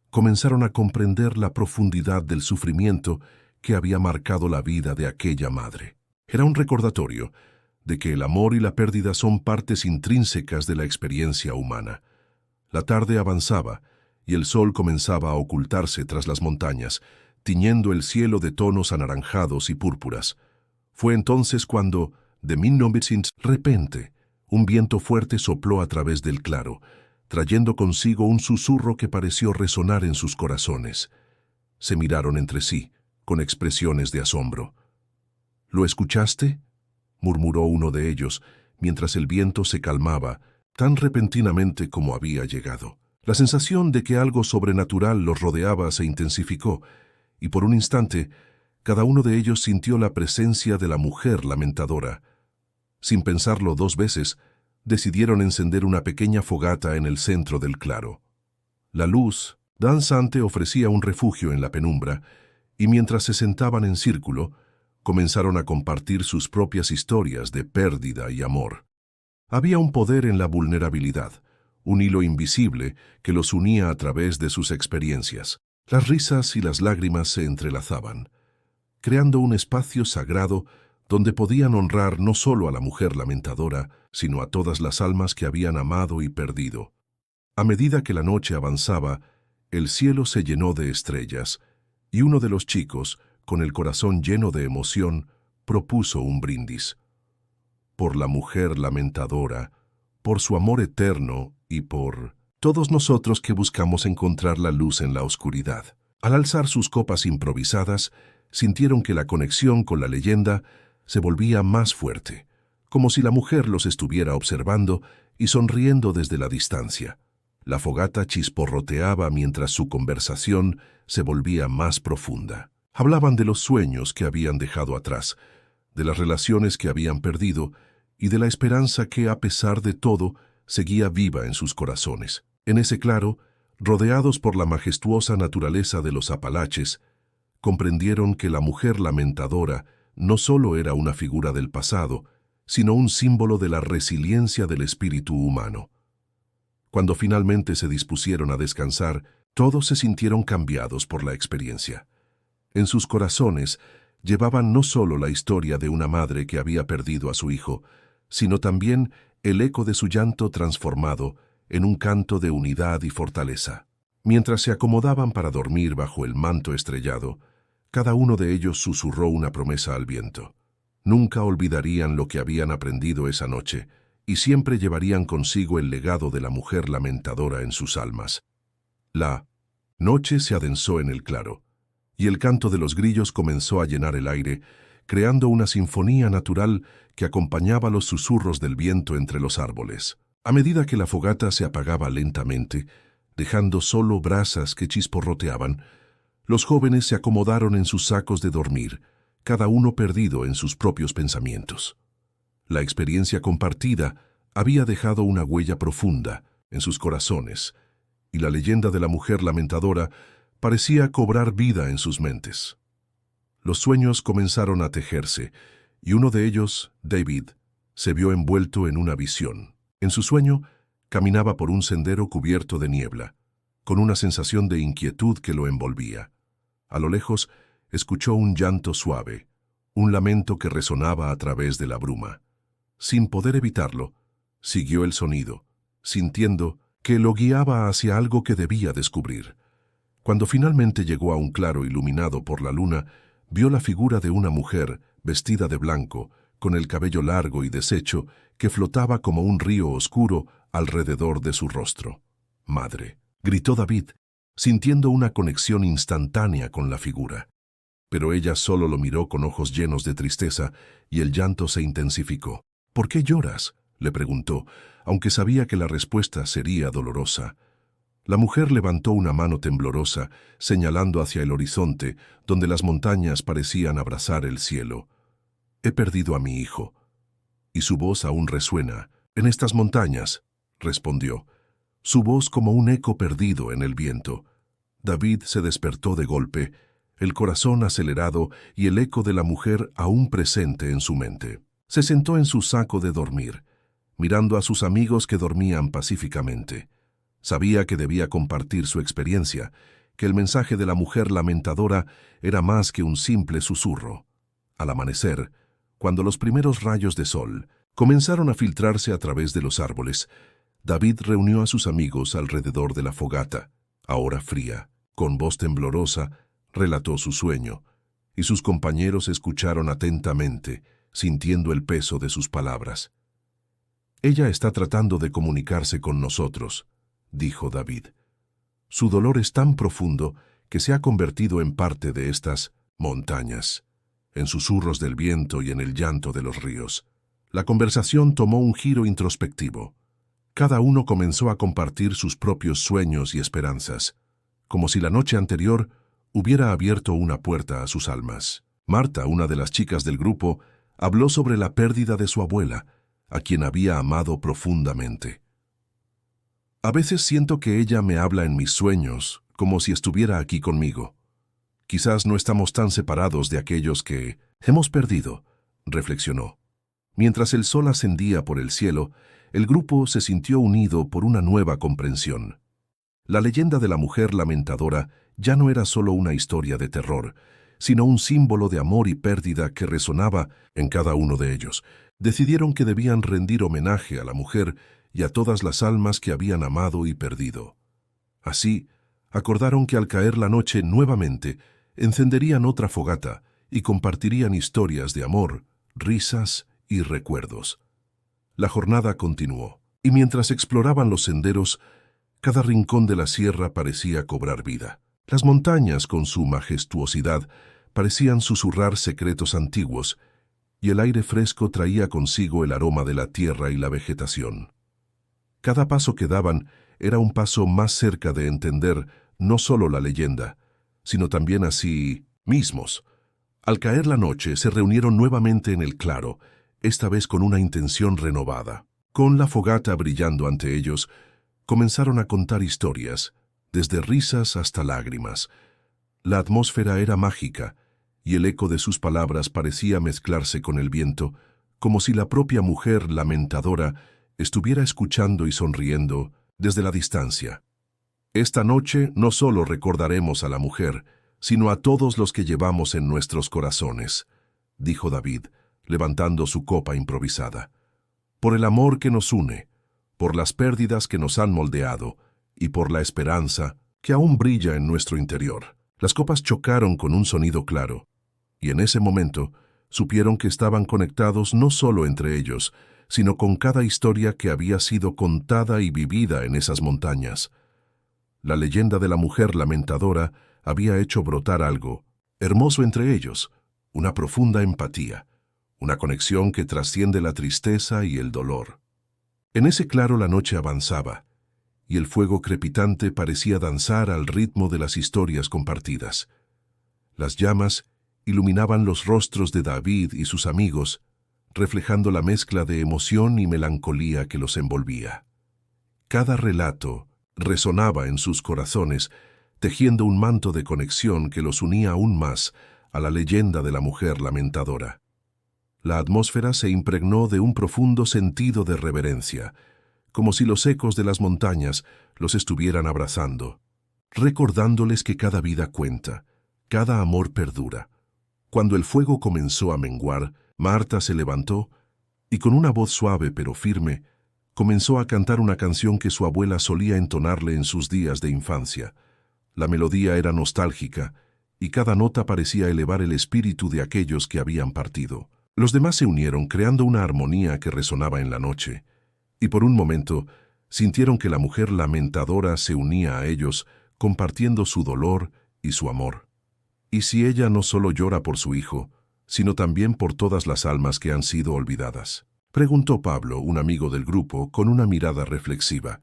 Speaker 1: comenzaron a comprender la profundidad del sufrimiento que había marcado la vida de aquella madre. Era un recordatorio de que el amor y la pérdida son partes intrínsecas de la experiencia humana. La tarde avanzaba y el sol comenzaba a ocultarse tras las montañas, tiñendo el cielo de tonos anaranjados y púrpuras. Fue entonces cuando, de repente, un viento fuerte sopló a través del claro, trayendo consigo un susurro que pareció resonar en sus corazones. Se miraron entre sí, con expresiones de asombro. ¿Lo escuchaste?, murmuró uno de ellos, mientras el viento se calmaba, tan repentinamente como había llegado. La sensación de que algo sobrenatural los rodeaba se intensificó, y por un instante, cada uno de ellos sintió la presencia de la mujer lamentadora. Sin pensarlo dos veces, decidieron encender una pequeña fogata en el centro del claro. La luz, danzante, ofrecía un refugio en la penumbra, y mientras se sentaban en círculo, comenzaron a compartir sus propias historias de pérdida y amor. Había un poder en la vulnerabilidad, un hilo invisible que los unía a través de sus experiencias. Las risas y las lágrimas se entrelazaban, creando un espacio sagrado donde podían honrar no solo a la mujer lamentadora, sino a todas las almas que habían amado y perdido. A medida que la noche avanzaba, el cielo se llenó de estrellas, y uno de los chicos, con el corazón lleno de emoción, propuso un brindis. Por la mujer lamentadora, por su amor eterno y por todos nosotros que buscamos encontrar la luz en la oscuridad. Al alzar sus copas improvisadas, sintieron que la conexión con la leyenda se volvía más fuerte, como si la mujer los estuviera observando y sonriendo desde la distancia. La fogata chisporroteaba mientras su conversación se volvía más profunda. Hablaban de los sueños que habían dejado atrás, de las relaciones que habían perdido y de la esperanza que, a pesar de todo, seguía viva en sus corazones. En ese claro, rodeados por la majestuosa naturaleza de los Apalaches, comprendieron que la mujer lamentadora no solo era una figura del pasado, sino un símbolo de la resiliencia del espíritu humano. Cuando finalmente se dispusieron a descansar, todos se sintieron cambiados por la experiencia. En sus corazones llevaban no solo la historia de una madre que había perdido a su hijo, sino también el eco de su llanto transformado en un canto de unidad y fortaleza. Mientras se acomodaban para dormir bajo el manto estrellado, cada uno de ellos susurró una promesa al viento. Nunca olvidarían lo que habían aprendido esa noche, y siempre llevarían consigo el legado de la mujer lamentadora en sus almas. La noche se adensó en el claro, y el canto de los grillos comenzó a llenar el aire, creando una sinfonía natural que acompañaba los susurros del viento entre los árboles. A medida que la fogata se apagaba lentamente, dejando solo brasas que chisporroteaban, los jóvenes se acomodaron en sus sacos de dormir, cada uno perdido en sus propios pensamientos. La experiencia compartida había dejado una huella profunda en sus corazones, y la leyenda de la mujer lamentadora parecía cobrar vida en sus mentes. Los sueños comenzaron a tejerse, y uno de ellos, David, se vio envuelto en una visión. En su sueño, caminaba por un sendero cubierto de niebla, con una sensación de inquietud que lo envolvía. A lo lejos, escuchó un llanto suave, un lamento que resonaba a través de la bruma. Sin poder evitarlo, siguió el sonido, sintiendo que lo guiaba hacia algo que debía descubrir. Cuando finalmente llegó a un claro iluminado por la luna, vio la figura de una mujer vestida de blanco, con el cabello largo y deshecho, que flotaba como un río oscuro alrededor de su rostro. «Madre», gritó David, sintiendo una conexión instantánea con la figura. Pero ella solo lo miró con ojos llenos de tristeza y el llanto se intensificó. «¿Por qué lloras?», le preguntó, aunque sabía que la respuesta sería dolorosa. La mujer levantó una mano temblorosa, señalando hacia el horizonte, donde las montañas parecían abrazar el cielo. «He perdido a mi hijo». «Y su voz aún resuena. En estas montañas», respondió. Su voz como un eco perdido en el viento. David se despertó de golpe, el corazón acelerado y el eco de la mujer aún presente en su mente. Se sentó en su saco de dormir, mirando a sus amigos que dormían pacíficamente. Sabía que debía compartir su experiencia, que el mensaje de la mujer lamentadora era más que un simple susurro. Al amanecer, cuando los primeros rayos de sol comenzaron a filtrarse a través de los árboles, David reunió a sus amigos alrededor de la fogata. Ahora fría, con voz temblorosa, relató su sueño, y sus compañeros escucharon atentamente, sintiendo el peso de sus palabras. «Ella está tratando de comunicarse con nosotros», dijo David. «Su dolor es tan profundo que se ha convertido en parte de estas montañas, en susurros del viento y en el llanto de los ríos». La conversación tomó un giro introspectivo. Cada uno comenzó a compartir sus propios sueños y esperanzas, como si la noche anterior hubiera abierto una puerta a sus almas. Marta, una de las chicas del grupo, habló sobre la pérdida de su abuela, a quien había amado profundamente. «A veces siento que ella me habla en mis sueños, como si estuviera aquí conmigo. Quizás no estamos tan separados de aquellos que hemos perdido», reflexionó. Mientras el sol ascendía por el cielo, el grupo se sintió unido por una nueva comprensión. La leyenda de la mujer lamentadora ya no era solo una historia de terror, sino un símbolo de amor y pérdida que resonaba en cada uno de ellos. Decidieron que debían rendir homenaje a la mujer y a todas las almas que habían amado y perdido. Así, acordaron que al caer la noche nuevamente, encenderían otra fogata y compartirían historias de amor, risas y recuerdos. La jornada continuó, y mientras exploraban los senderos, cada rincón de la sierra parecía cobrar vida. Las montañas, con su majestuosidad, parecían susurrar secretos antiguos, y el aire fresco traía consigo el aroma de la tierra y la vegetación. Cada paso que daban era un paso más cerca de entender no solo la leyenda, sino también a sí mismos. Al caer la noche se reunieron nuevamente en el claro, esta vez con una intención renovada. Con la fogata brillando ante ellos, comenzaron a contar historias, desde risas hasta lágrimas. La atmósfera era mágica, y el eco de sus palabras parecía mezclarse con el viento, como si la propia mujer lamentadora estuviera escuchando y sonriendo desde la distancia. Esta noche no solo recordaremos a la mujer, sino a todos los que llevamos en nuestros corazones, dijo David, levantando su copa improvisada. Por el amor que nos une, por las pérdidas que nos han moldeado y por la esperanza que aún brilla en nuestro interior. Las copas chocaron con un sonido claro, y en ese momento supieron que estaban conectados no solo entre ellos, sino con cada historia que había sido contada y vivida en esas montañas. La leyenda de la mujer lamentadora había hecho brotar algo hermoso entre ellos, una profunda empatía, una conexión que trasciende la tristeza y el dolor. En ese claro la noche avanzaba, y el fuego crepitante parecía danzar al ritmo de las historias compartidas. Las llamas iluminaban los rostros de David y sus amigos, reflejando la mezcla de emoción y melancolía que los envolvía. Cada relato resonaba en sus corazones, tejiendo un manto de conexión que los unía aún más a la leyenda de la mujer lamentadora. La atmósfera se impregnó de un profundo sentido de reverencia, como si los ecos de las montañas los estuvieran abrazando, recordándoles que cada vida cuenta, cada amor perdura. Cuando el fuego comenzó a menguar, Marta se levantó y con una voz suave pero firme, comenzó a cantar una canción que su abuela solía entonarle en sus días de infancia. La melodía era nostálgica y cada nota parecía elevar el espíritu de aquellos que habían partido. Los demás se unieron creando una armonía que resonaba en la noche, y por un momento sintieron que la mujer lamentadora se unía a ellos, compartiendo su dolor y su amor. ¿Y si ella no solo llora por su hijo, sino también por todas las almas que han sido olvidadas? Preguntó Pablo, un amigo del grupo, con una mirada reflexiva.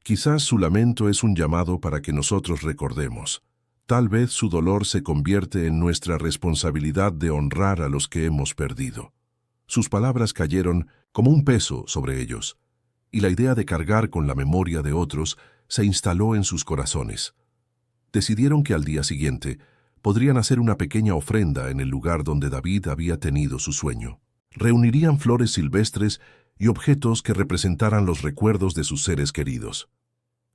Speaker 1: Quizás su lamento es un llamado para que nosotros recordemos. Tal vez su dolor se convierte en nuestra responsabilidad de honrar a los que hemos perdido. Sus palabras cayeron como un peso sobre ellos, y la idea de cargar con la memoria de otros se instaló en sus corazones. Decidieron que al día siguiente podrían hacer una pequeña ofrenda en el lugar donde David había tenido su sueño. Reunirían flores silvestres y objetos que representaran los recuerdos de sus seres queridos.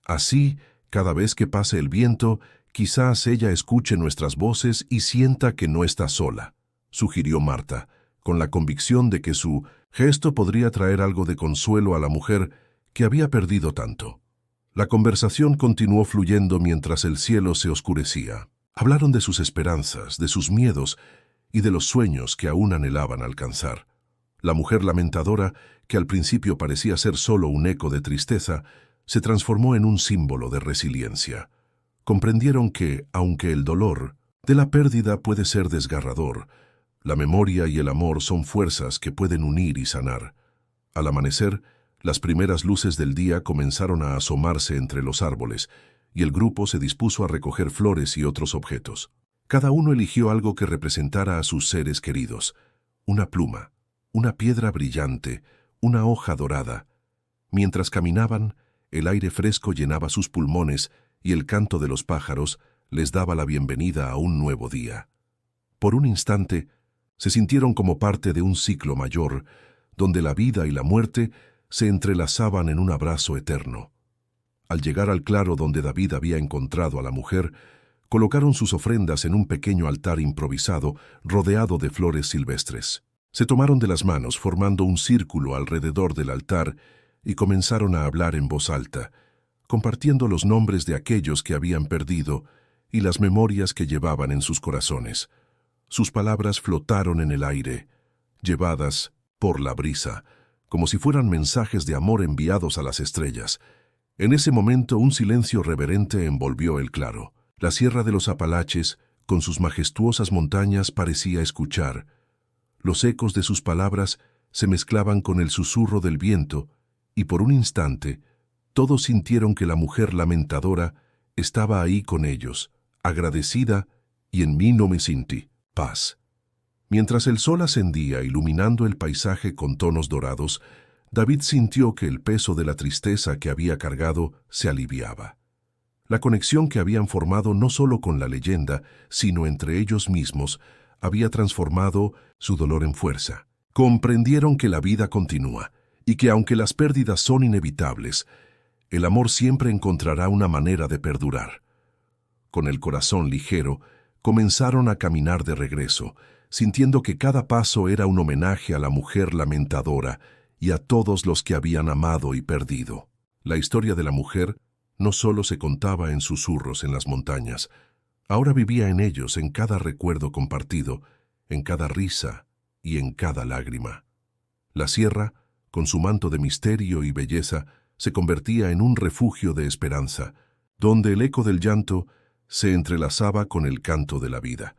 Speaker 1: Así, cada vez que pase el viento, quizás ella escuche nuestras voces y sienta que no está sola, sugirió Marta, con la convicción de que su gesto podría traer algo de consuelo a la mujer que había perdido tanto. La conversación continuó fluyendo mientras el cielo se oscurecía. Hablaron de sus esperanzas, de sus miedos y de los sueños que aún anhelaban alcanzar. La mujer lamentadora, que al principio parecía ser solo un eco de tristeza, se transformó en un símbolo de resiliencia. Comprendieron que, aunque el dolor de la pérdida puede ser desgarrador, la memoria y el amor son fuerzas que pueden unir y sanar. Al amanecer, las primeras luces del día comenzaron a asomarse entre los árboles, y el grupo se dispuso a recoger flores y otros objetos. Cada uno eligió algo que representara a sus seres queridos: una pluma, una piedra brillante, una hoja dorada. Mientras caminaban, el aire fresco llenaba sus pulmones y el canto de los pájaros les daba la bienvenida a un nuevo día. Por un instante, se sintieron como parte de un ciclo mayor, donde la vida y la muerte se entrelazaban en un abrazo eterno. Al llegar al claro donde David había encontrado a la mujer, colocaron sus ofrendas en un pequeño altar improvisado rodeado de flores silvestres. Se tomaron de las manos formando un círculo alrededor del altar y comenzaron a hablar en voz alta, compartiendo los nombres de aquellos que habían perdido y las memorias que llevaban en sus corazones. Sus palabras flotaron en el aire, llevadas por la brisa, como si fueran mensajes de amor enviados a las estrellas. En ese momento un silencio reverente envolvió el claro. La Sierra de los Apalaches, con sus majestuosas montañas, parecía escuchar. Los ecos de sus palabras se mezclaban con el susurro del viento, y por un instante, todos sintieron que la mujer lamentadora estaba ahí con ellos, agradecida, y en mí no me sentí paz. Mientras el sol ascendía iluminando el paisaje con tonos dorados, David sintió que el peso de la tristeza que había cargado se aliviaba. La conexión que habían formado no solo con la leyenda, sino entre ellos mismos, había transformado su dolor en fuerza. Comprendieron que la vida continúa y que aunque las pérdidas son inevitables, el amor siempre encontrará una manera de perdurar. Con el corazón ligero, comenzaron a caminar de regreso, sintiendo que cada paso era un homenaje a la mujer lamentadora y a todos los que habían amado y perdido. La historia de la mujer no solo se contaba en susurros en las montañas, ahora vivía en ellos, en cada recuerdo compartido, en cada risa y en cada lágrima. La sierra, con su manto de misterio y belleza, se convertía en un refugio de esperanza, donde el eco del llanto se entrelazaba con el canto de la vida.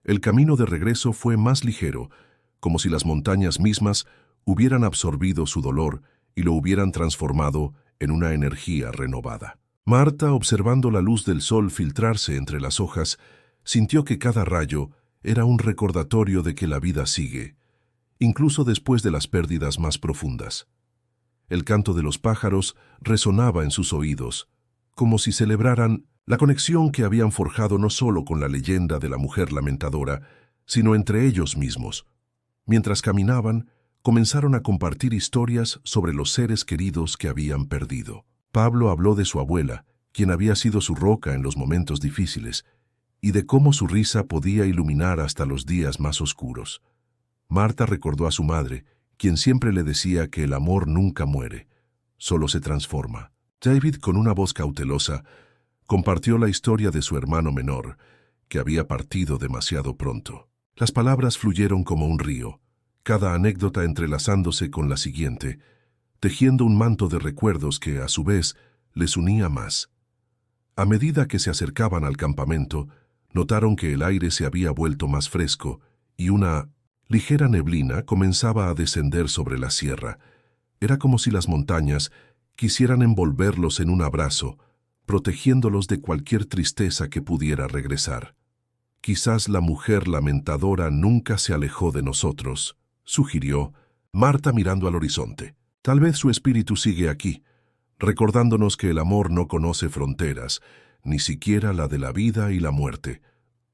Speaker 1: El camino de regreso fue más ligero, como si las montañas mismas hubieran absorbido su dolor y lo hubieran transformado en una energía renovada. Marta, observando la luz del sol filtrarse entre las hojas, sintió que cada rayo era un recordatorio de que la vida sigue, incluso después de las pérdidas más profundas. El canto de los pájaros resonaba en sus oídos, como si celebraran la conexión que habían forjado no solo con la leyenda de la mujer lamentadora, sino entre ellos mismos. Mientras caminaban, comenzaron a compartir historias sobre los seres queridos que habían perdido. Pablo habló de su abuela, quien había sido su roca en los momentos difíciles, y de cómo su risa podía iluminar hasta los días más oscuros. Marta recordó a su madre, quien siempre le decía que el amor nunca muere, solo se transforma. David, con una voz cautelosa, compartió la historia de su hermano menor, que había partido demasiado pronto. Las palabras fluyeron como un río, cada anécdota entrelazándose con la siguiente, tejiendo un manto de recuerdos que, a su vez, les unía más. A medida que se acercaban al campamento, notaron que el aire se había vuelto más fresco y una ligera neblina comenzaba a descender sobre la sierra. Era como si las montañas quisieran envolverlos en un abrazo, protegiéndolos de cualquier tristeza que pudiera regresar. Quizás la mujer lamentadora nunca se alejó de nosotros, sugirió Marta mirando al horizonte. Tal vez su espíritu sigue aquí, recordándonos que el amor no conoce fronteras, ni siquiera la de la vida y la muerte.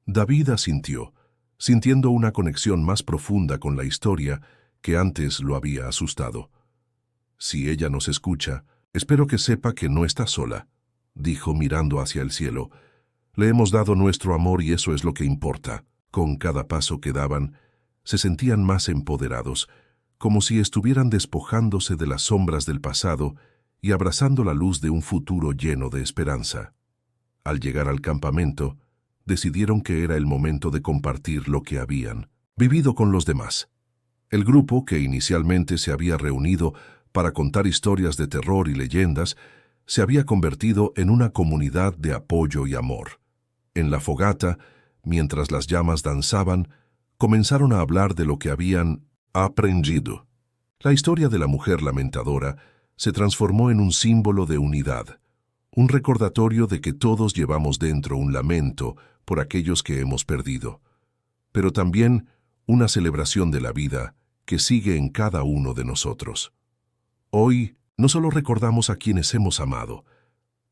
Speaker 1: David asintió, sintiendo una conexión más profunda con la historia que antes lo había asustado. Si ella nos escucha, espero que sepa que no está sola, dijo mirando hacia el cielo. Le hemos dado nuestro amor y eso es lo que importa. Con cada paso que daban, se sentían más empoderados, como si estuvieran despojándose de las sombras del pasado y abrazando la luz de un futuro lleno de esperanza. Al llegar al campamento, decidieron que era el momento de compartir lo que habían vivido con los demás. El grupo, que inicialmente se había reunido para contar historias de terror y leyendas, se había convertido en una comunidad de apoyo y amor. En la fogata, mientras las llamas danzaban, comenzaron a hablar de lo que habían aprendido. La historia de la mujer lamentadora se transformó en un símbolo de unidad, un recordatorio de que todos llevamos dentro un lamento por aquellos que hemos perdido, pero también una celebración de la vida que sigue en cada uno de nosotros. Hoy no solo recordamos a quienes hemos amado,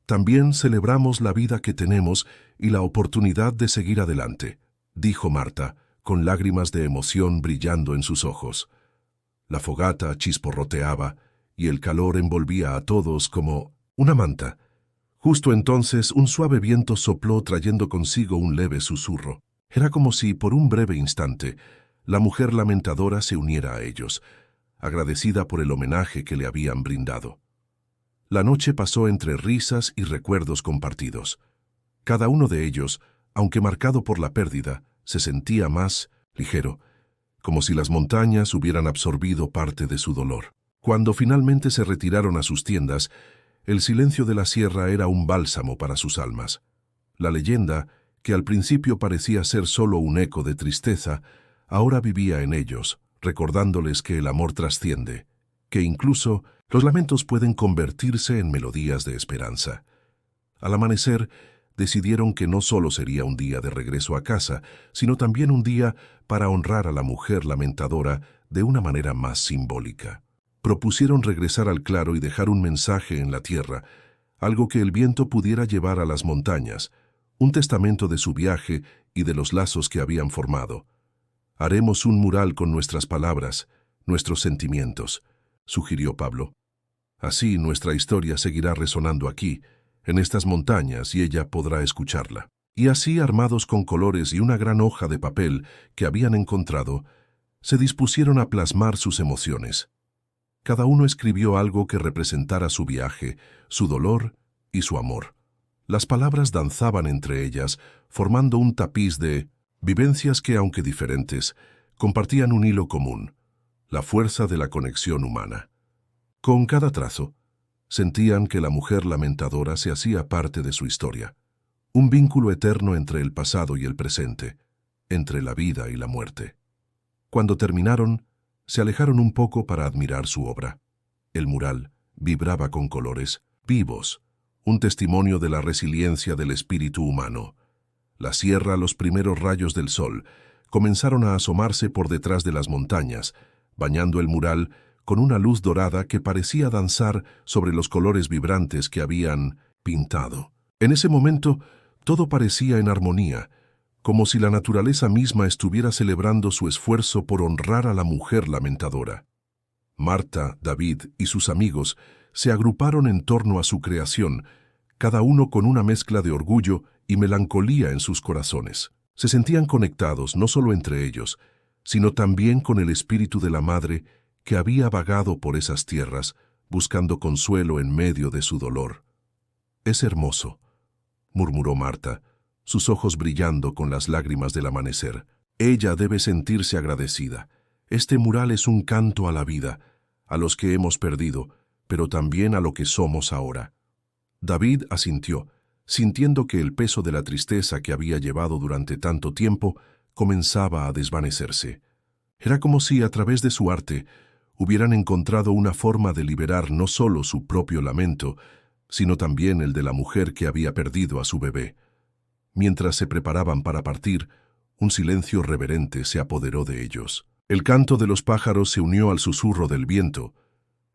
Speaker 1: también celebramos la vida que tenemos y la oportunidad de seguir adelante, dijo Marta, con lágrimas de emoción brillando en sus ojos. La fogata chisporroteaba y el calor envolvía a todos como una manta, Justo entonces un suave viento sopló trayendo consigo un leve susurro. Era como si, por un breve instante, la mujer lamentadora se uniera a ellos, agradecida por el homenaje que le habían brindado. La noche pasó entre risas y recuerdos compartidos. Cada uno de ellos, aunque marcado por la pérdida, se sentía más ligero, como si las montañas hubieran absorbido parte de su dolor. Cuando finalmente se retiraron a sus tiendas, el silencio de la sierra era un bálsamo para sus almas. La leyenda, que al principio parecía ser solo un eco de tristeza, ahora vivía en ellos, recordándoles que el amor trasciende, que incluso los lamentos pueden convertirse en melodías de esperanza. Al amanecer, decidieron que no solo sería un día de regreso a casa, sino también un día para honrar a la mujer lamentadora de una manera más simbólica. Propusieron regresar al claro y dejar un mensaje en la tierra, algo que el viento pudiera llevar a las montañas, un testamento de su viaje y de los lazos que habían formado. Haremos un mural con nuestras palabras, nuestros sentimientos, sugirió Pablo. Así nuestra historia seguirá resonando aquí, en estas montañas, y ella podrá escucharla. Y así, armados con colores y una gran hoja de papel que habían encontrado, se dispusieron a plasmar sus emociones. Cada uno escribió algo que representara su viaje, su dolor y su amor. Las palabras danzaban entre ellas, formando un tapiz de vivencias que, aunque diferentes, compartían un hilo común, la fuerza de la conexión humana. Con cada trazo, sentían que la mujer lamentadora se hacía parte de su historia, un vínculo eterno entre el pasado y el presente, entre la vida y la muerte. Cuando terminaron, se alejaron un poco para admirar su obra. El mural vibraba con colores vivos, un testimonio de la resiliencia del espíritu humano. La sierra, los primeros rayos del sol, comenzaron a asomarse por detrás de las montañas, bañando el mural con una luz dorada que parecía danzar sobre los colores vibrantes que habían pintado. En ese momento, todo parecía en armonía, como si la naturaleza misma estuviera celebrando su esfuerzo por honrar a la mujer lamentadora. Marta, David y sus amigos se agruparon en torno a su creación, cada uno con una mezcla de orgullo y melancolía en sus corazones. Se sentían conectados no solo entre ellos, sino también con el espíritu de la madre que había vagado por esas tierras, buscando consuelo en medio de su dolor. «Es hermoso», murmuró Marta, sus ojos brillando con las lágrimas del amanecer. «Ella debe sentirse agradecida. Este mural es un canto a la vida, a los que hemos perdido, pero también a lo que somos ahora». David asintió, sintiendo que el peso de la tristeza que había llevado durante tanto tiempo comenzaba a desvanecerse. Era como si, a través de su arte, hubieran encontrado una forma de liberar no solo su propio lamento, sino también el de la mujer que había perdido a su bebé. Mientras se preparaban para partir, un silencio reverente se apoderó de ellos. El canto de los pájaros se unió al susurro del viento,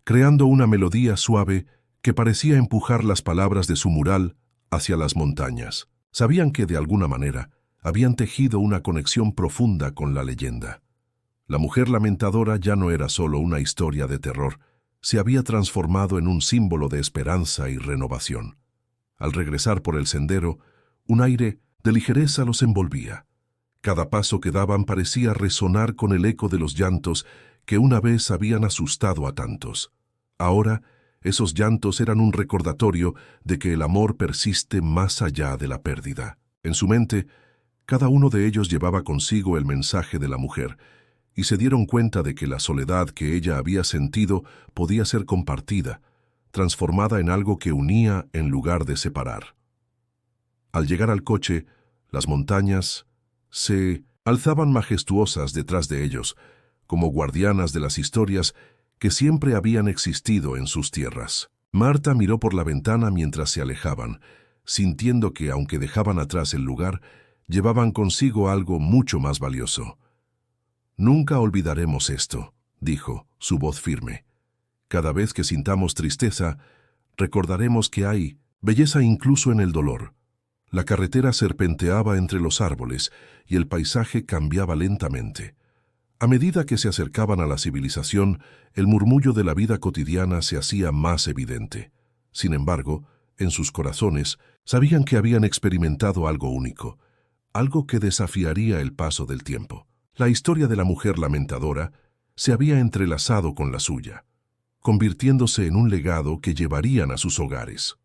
Speaker 1: creando una melodía suave que parecía empujar las palabras de su mural hacia las montañas. Sabían que, de alguna manera, habían tejido una conexión profunda con la leyenda. La mujer lamentadora ya no era solo una historia de terror, se había transformado en un símbolo de esperanza y renovación. Al regresar por el sendero, un aire de ligereza los envolvía. Cada paso que daban parecía resonar con el eco de los llantos que una vez habían asustado a tantos. Ahora, esos llantos eran un recordatorio de que el amor persiste más allá de la pérdida. En su mente, cada uno de ellos llevaba consigo el mensaje de la mujer, y se dieron cuenta de que la soledad que ella había sentido podía ser compartida, transformada en algo que unía en lugar de separar. Al llegar al coche, las montañas se alzaban majestuosas detrás de ellos, como guardianas de las historias que siempre habían existido en sus tierras. Marta miró por la ventana mientras se alejaban, sintiendo que, aunque dejaban atrás el lugar, llevaban consigo algo mucho más valioso. «Nunca olvidaremos esto», dijo, su voz firme. «Cada vez que sintamos tristeza, recordaremos que hay belleza incluso en el dolor». La carretera serpenteaba entre los árboles y el paisaje cambiaba lentamente. A medida que se acercaban a la civilización, el murmullo de la vida cotidiana se hacía más evidente. Sin embargo, en sus corazones, sabían que habían experimentado algo único, algo que desafiaría el paso del tiempo. La historia de la mujer lamentadora se había entrelazado con la suya, convirtiéndose en un legado que llevarían a sus hogares.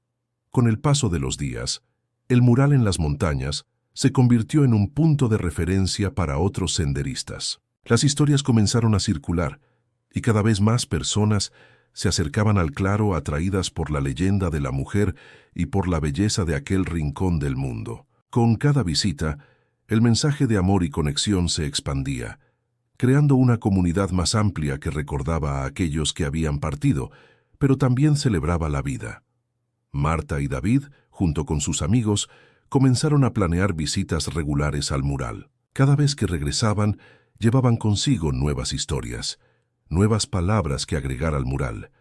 Speaker 1: Con el paso de los días, el mural en las montañas se convirtió en un punto de referencia para otros senderistas. Las historias comenzaron a circular, y cada vez más personas se acercaban al claro atraídas por la leyenda de la mujer y por la belleza de aquel rincón del mundo. Con cada visita, el mensaje de amor y conexión se expandía, creando una comunidad más amplia que recordaba a aquellos que habían partido, pero también celebraba la vida. Marta y David, junto con sus amigos, comenzaron a planear visitas regulares al mural. Cada vez que regresaban, llevaban consigo nuevas historias, nuevas palabras que agregar al mural,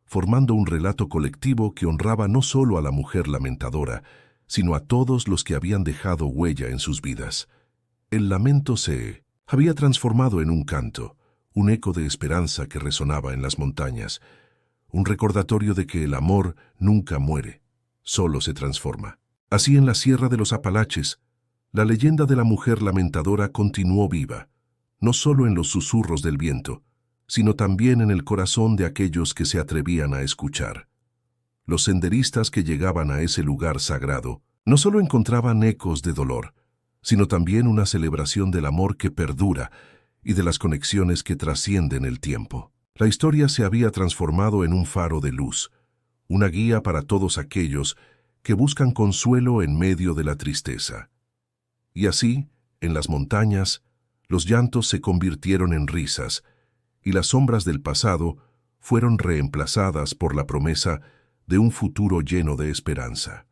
Speaker 1: formando un relato colectivo que honraba no solo a la mujer lamentadora, sino a todos los que habían dejado huella en sus vidas. El lamento se había transformado en un canto, un eco de esperanza que resonaba en las montañas, un recordatorio de que el amor nunca muere, solo se transforma. Así en la Sierra de los Apalaches, la leyenda de la mujer lamentadora continuó viva, no solo en los susurros del viento, sino también en el corazón de aquellos que se atrevían a escuchar. Los senderistas que llegaban a ese lugar sagrado no solo encontraban ecos de dolor, sino también una celebración del amor que perdura y de las conexiones que trascienden el tiempo. La historia se había transformado en un faro de luz, una guía para todos aquellos que buscan consuelo en medio de la tristeza. Y así, en las montañas, los llantos se convirtieron en risas, y las sombras del pasado fueron reemplazadas por la promesa de un futuro lleno de esperanza.